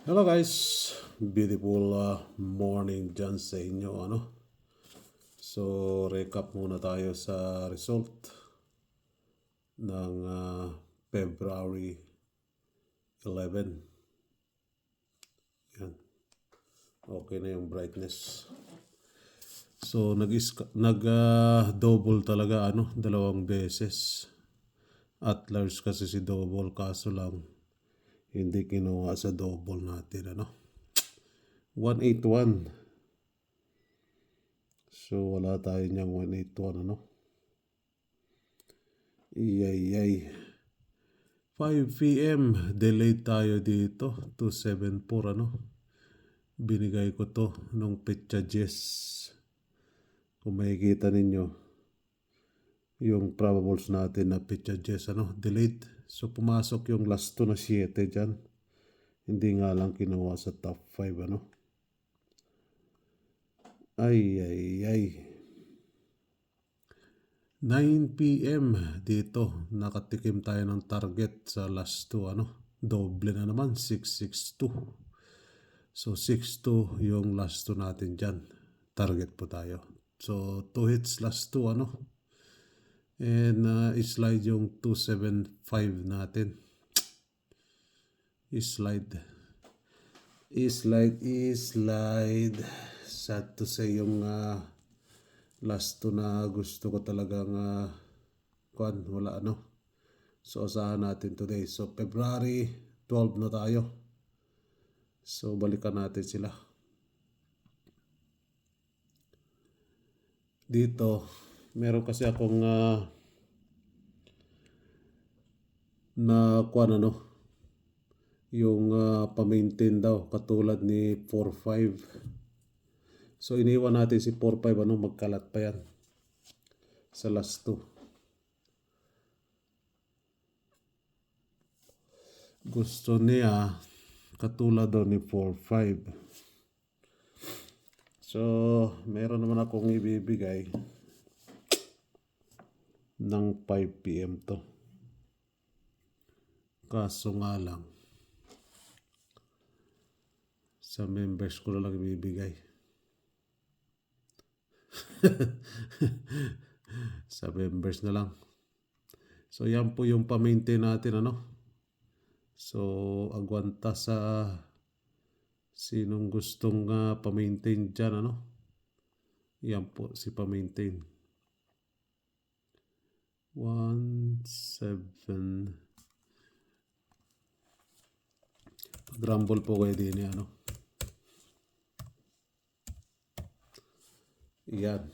Hello guys, beautiful morning dyan sa inyo So recap muna tayo sa result ng February 11. Yan. Okay na yung brightness. So double talaga dalawang beses. At large kasi si double, kaso lang hindi kinuha sa double natin 181. So wala tayo niyang 181 Iyay. 5 p.m. Delayed tayo dito. 274 Binigay ko to nung Petsa Jess. Kung makikita ninyo yung probables natin na Petsa Jess delayed. So pumasok yung last 2 na 7 dyan. Hindi nga lang kinuha sa top 5 Ay. 9 p.m. dito, nakatikim tayo ng target sa last 2 doble na naman, 662. So 6-2 yung last 2 natin dyan. Target po tayo. So 2 hits last 2 And i-slide yung 275 natin. I-slide. Sad to say yung last 2 na gusto ko talagang wala So asahan natin today. So February 12 na tayo. So balikan natin sila. Dito, meron kasi akong yung pa-maintain daw katulad ni 4-5. So iniwan natin si 4-5 magkalat pa yan sa last 2. Gusto niya katulad daw ni 4-5. So meron naman akong ibibigay ng 5 p.m. to. Kaso nga lang, sa members ko na lang ibibigay. Sa members na lang. So yan po yung pa-maintain natin So agwanta sa sinong gustong pa-maintain dyan Yan po si pa-maintain. 1-7. Grumble po kayo din Yan.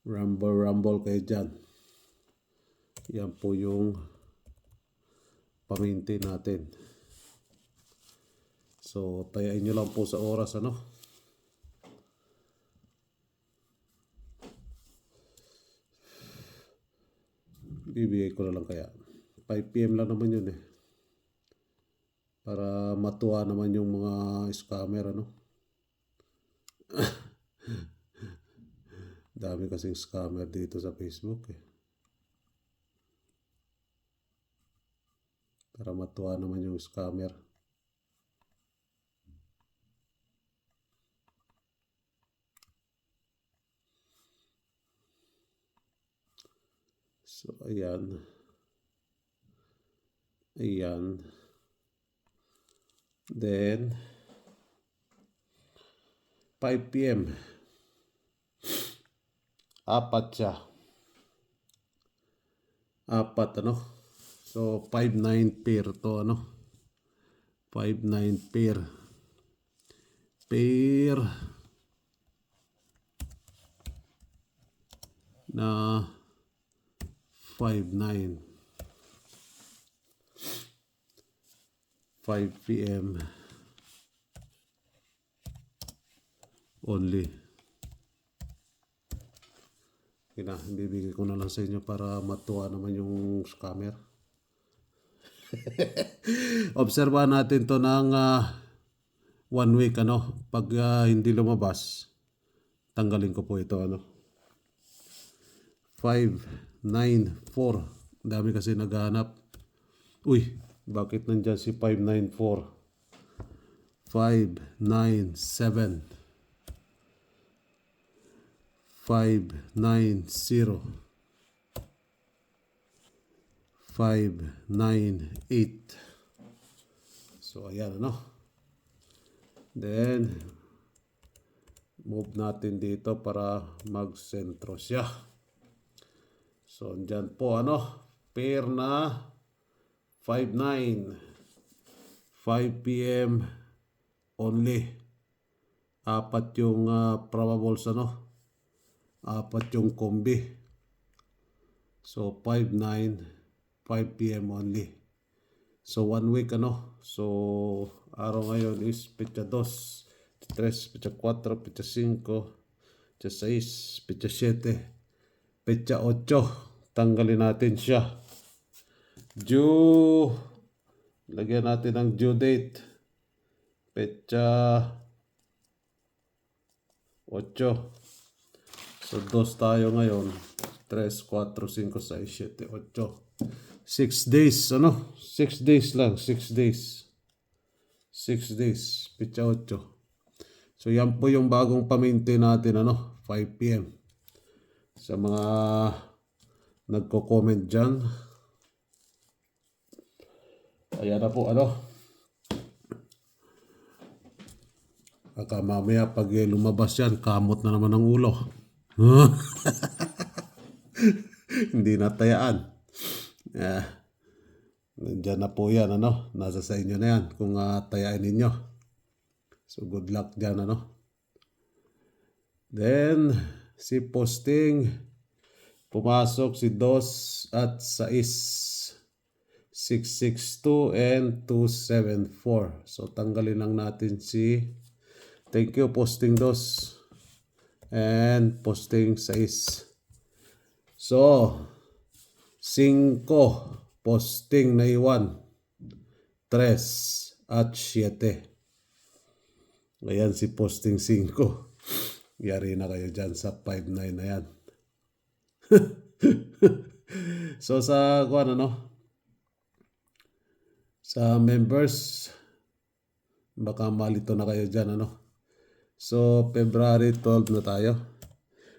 Rumble kayo dyan. Yan po yung pa-maintain natin. So tayain nyo lang po sa oras Bibigay ko na lang kaya. 5 p.m. lang naman yun para matuwa naman yung mga scammer Dami kasing scammer dito sa Facebook Para matuwa naman yung scammer. So ayan. Then 5 p.m. Apat siya. So 5-9 pair to 5-9 pair. Pair na 5-9. 5 p.m. only. Bibigay ko na lang sa inyo para matuwa naman yung scammer. Obserbahan natin to ng 1 week Pag hindi lumabas, tanggalin ko po ito 5-9-4. Dami kasi naghahanap. Uy, bakit nandyan si 5-9-4? 597 590 598. So ayan ano. Then move natin dito para mag-sentro siya. So andyan po ano, pair na 5-9, 5 p.m. only. Apat yung probables ano, apat yung kombi. So 5-9, 5 p.m. only. So 1 week ano. So araw ngayon is petsa 2, petsa 3, petsa 4, petsa 5, petsa 6, petsa 7, petsa 8. Tanggalin natin siya. Due, lagyan natin ang due date. Petsa 8. So 2 tayo ngayon. 3, 4, 5, 6, 7, 8. 6 days, ano? 6 days lang, 6 days. 6 days, petsa 8. So yan po yung bagong paminti natin, ano? 5 p.m. Sa mga nagko-comment dyan. Ayan na po, ano? Baka mamaya pag lumabas yan, kamot na naman ang ulo. Hindi natayaan. Nandiyan na po yan, ano? Nasa sa inyo na yan kung tayain ninyo. So good luck dyan, ano? Then, si posting, pumasok si 2 at 6. 662 and 274. So tanggalin lang natin si, thank you posting 2 and posting 6. So 5 posting na iwan, 3 at 7. Ayan si posting 5. Yari na kayo dyan sa 5-9 na yan. So sa ano, sa members, baka malito na kayo dyan, ano. So February 12 na tayo.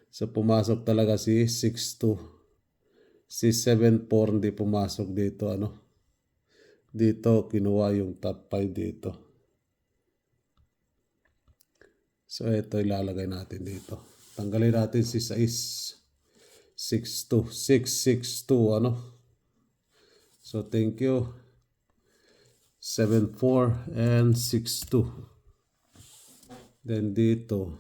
So pumasok talaga si 6-2. Si 7-4 hindi pumasok dito, ano. Dito kinuha yung top 5 dito. So ito ilalagay natin dito. Tanggalin natin si 6-2, 6-6-2, ano. So thank you. 7-4 and 6-2. Then dito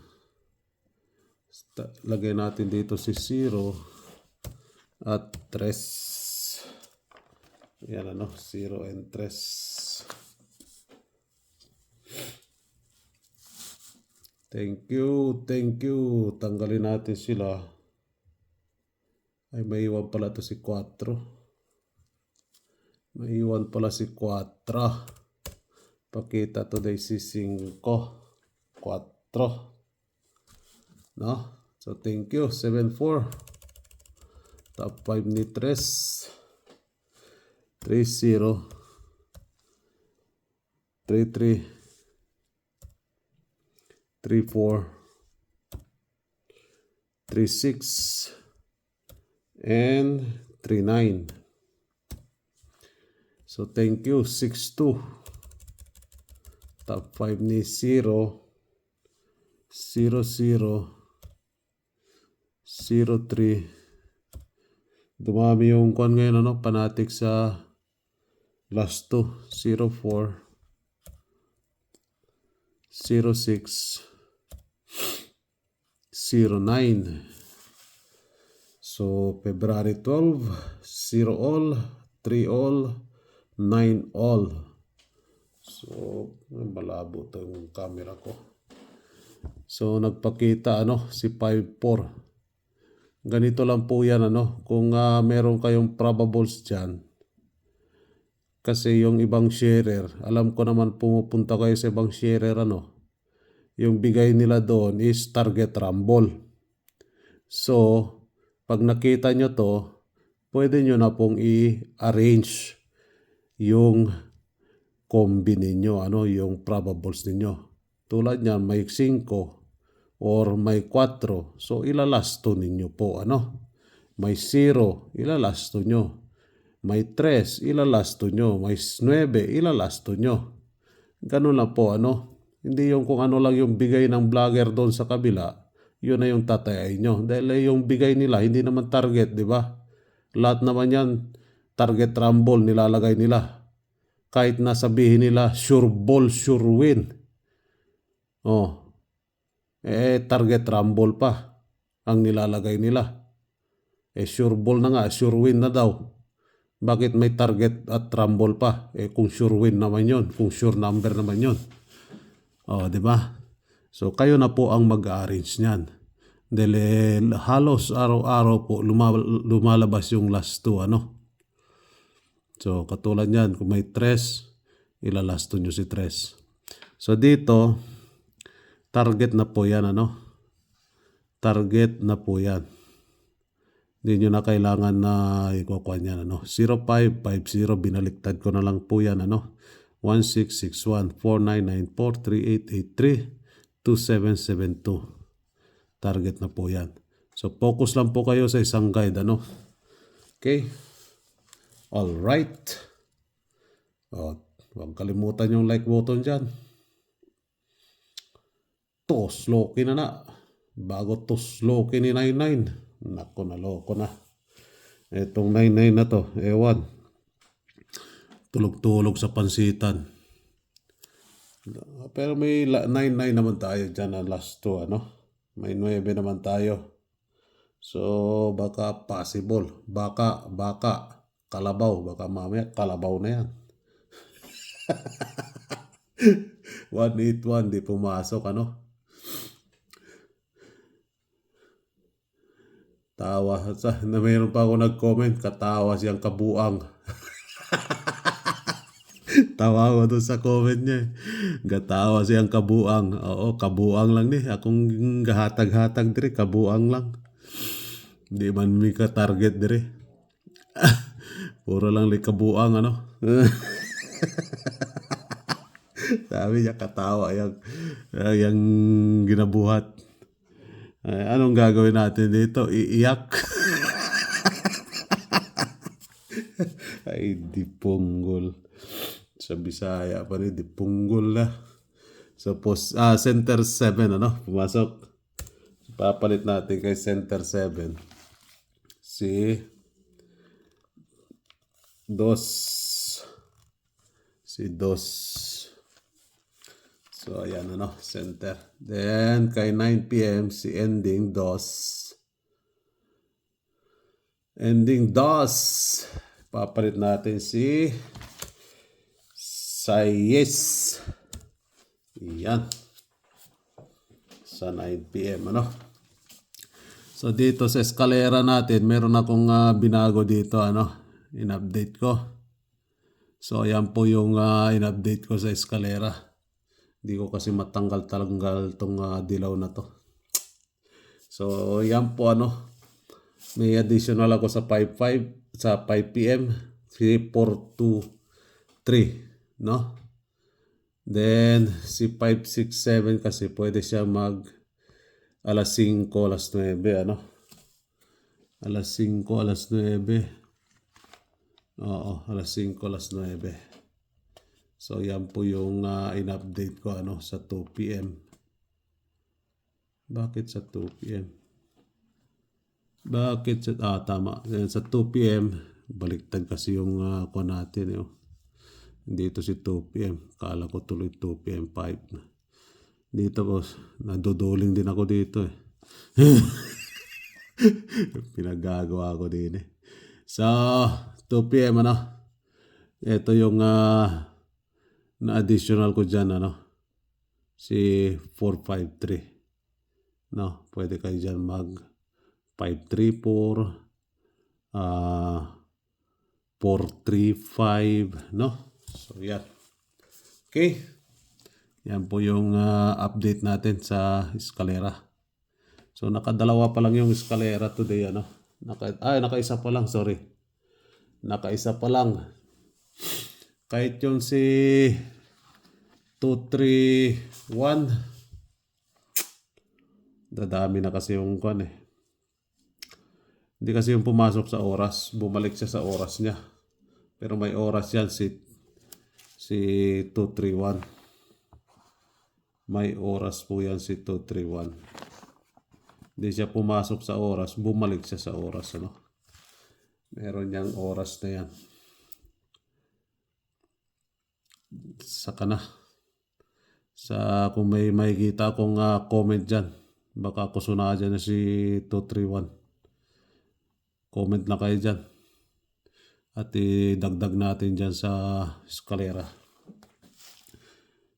lagay natin dito si 0 at 3. Yan ano, 0 and 3. Thank you. Tanggalin natin sila. Ay, may iwan pala to si 4. May iwan pala si 4. Pakita today si 5. 4. No? So thank you. 7-4. Top 5 ni 3. 3-0. 3-3. 3-4. 3-6. And 3-9. So thank you. 6-2. Top 5 ni 0. 0-0. 0-3. Dumami yung kwan ngayon, ano, panatik sa last 2. 0-4. 0-6. 0-9. So February 12, 0 all, 3 all, 9 all. So malabo to yung camera ko. So nagpakita ano si 5-4. Ganito lang po yan, ano, kung meron kayong probables dyan. Kasi yung ibang sharer, alam ko naman pumupunta kayo sa ibang sharer, ano, yung bigay nila doon is target rumble. So pag nakita nyo to, pwede nyo na pong i-arrange yung combi ninyo, yung probables ninyo. Tulad niyan, may 5 or may 4. So, ilalasto ninyo po, May 0, ilalasto nyo. May 3, ilalasto nyo. May 9, ilalasto nyo. Ganun lang po, Hindi yung kung ano lang yung bigay ng vlogger doon sa kabila, yun na yung tatayain nyo. Dahil yung bigay nila, hindi naman target, di ba? Lahat naman yan, target rumble nilalagay nila. Kahit na sabihin nila, sure ball, sure win. Target rumble pa ang nilalagay nila. Sure ball na nga, sure win na daw. Bakit may target at rumble pa? Kung sure win naman yon, kung sure number naman yon. Di ba? So, kayo na po ang mag-arrange niyan. Dahil halos araw-araw po lumalabas yung last 2, So, katulad yan, kung may 3, ilalasto nyo si 3. So, dito, target na po yan, Target na po yan. Hindi nyo na kailangan na ikukuha yan, 0550, binaliktad ko na lang po yan, 1661 4994 3883 2772. Target na po yan. So, focus lang po kayo sa isang guide, Okay? Alright. Huwag kalimutan yung like button dyan. Tosloki na. Bago tosloki ni 99. Nako, naloko na. Itong 99 na to, ewan. Tulog-tulog sa pansitan. Pero may 99 naman tayo dyan na last 2, May 9 naman tayo. So, baka possible. Baka. Kalabaw. Baka mamaya kalabaw na yan. 181, di pumasok, Tawa. Na mayroon pa ako nag-comment, katawa siyang kabuang. Tawa ko doon sa comment niya. Gatawa siyang kabuang. Oo, kabuang lang Akong gahatag-hatag dire, kabuang lang. Di man may ka-target dire. Puro lang kabuang, Sabi niya, katawa yung ginabuhat. Anong gagawin natin dito? Iiyak. Ay, di punggol. Sa Bisaya pa rin, di punggol na. So, center 7, pumasok. Papalit natin kay center 7. Si Dos. So, ayan, center. Then, kay 9 p.m., si ending Dos. Papalit natin si Sayes. Yan. Sa 9 p.m., So, dito sa eskalera natin, meron akong binago dito, in-update ko. So, ayan po yung in-update ko sa eskalera. Hindi ko kasi matanggal-tanggal tong dilaw na to. So, yan po, may additional ako sa 5 p.m. 4 to 3, Then, si 5, 6, 7 kasi pwede siya alas 5, alas 9, Alas 5, alas 9. Oo, alas 5, alas 9. So, yan po yung in-update ko, sa 2 p.m. Bakit sa 2 p.m.? Tama. Sa 2 p.m., baliktad kasi yung kuha natin, Dito si 2 p.m. Kala ko tuloy 2 p.m. 5 na. Dito po, naduduling din ako dito Pinagagawa ko din So, 2 p.m. Ito yung na-additional ko dyan, si 453. Pwede kayo dyan 534, 435, So, yan. Okay. Yan po yung update natin sa eskalera. So, nakadalawa pa lang yung eskalera today, nakaisa pa lang, sorry. Nakaisa pa lang. Kahit yung si 231, dadami na kasi yung kwan eh. Hindi kasi yung pumasok sa oras, bumalik siya sa oras niya. Pero may oras yan si 231. May oras po yan si 231. Hindi siya pumasok sa oras, bumalik siya sa oras. Ano? Meron niyang oras na yan. Saka na. Kung may makikita akong comment dyan, baka kusunaan dyan na si 231. Comment na kayo dyan. At idagdag natin dyan sa eskalera.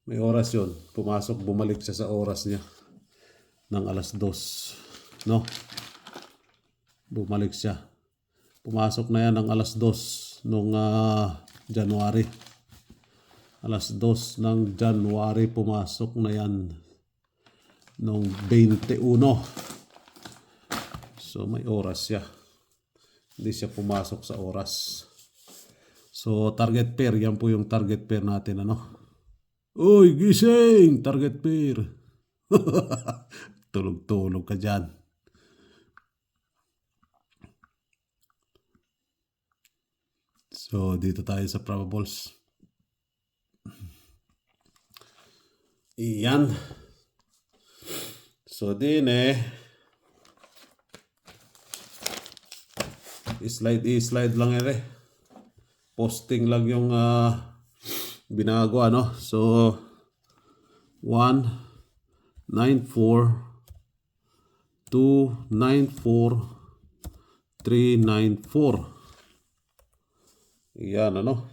May oras yun. Pumasok, bumalik siya sa oras niya. Ng alas 2. No? Bumalik siya. Pumasok na yan ng alas 2 nung January. Alas 2 ng January pumasok na yan nung 21. So may oras siya. Hindi siya pumasok sa oras. So target pair, yan po yung target pair natin. Ano? Uy, gising! Target pair. Tulog-tulog ka dyan. So dito tayo sa probables. Iyan. So din slide lang yan posting lang yung binago ano. So 194 294 394. Iyan ano.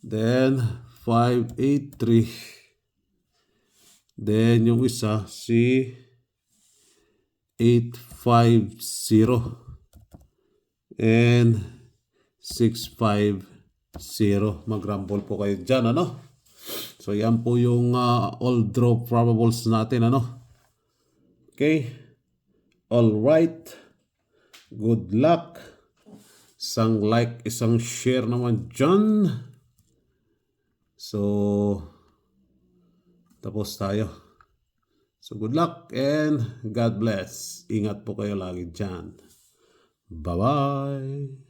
Then 583. Then yung isa si 850 and 650. Mag-rumble po kayo dyan, ano? So yan po yung all draw probables natin, ano? Okay. All right. Good luck. Isang like, isang share naman dyan. So tapos tayo. So good luck and God bless. Ingat po kayo lagi dyan. Bye-bye.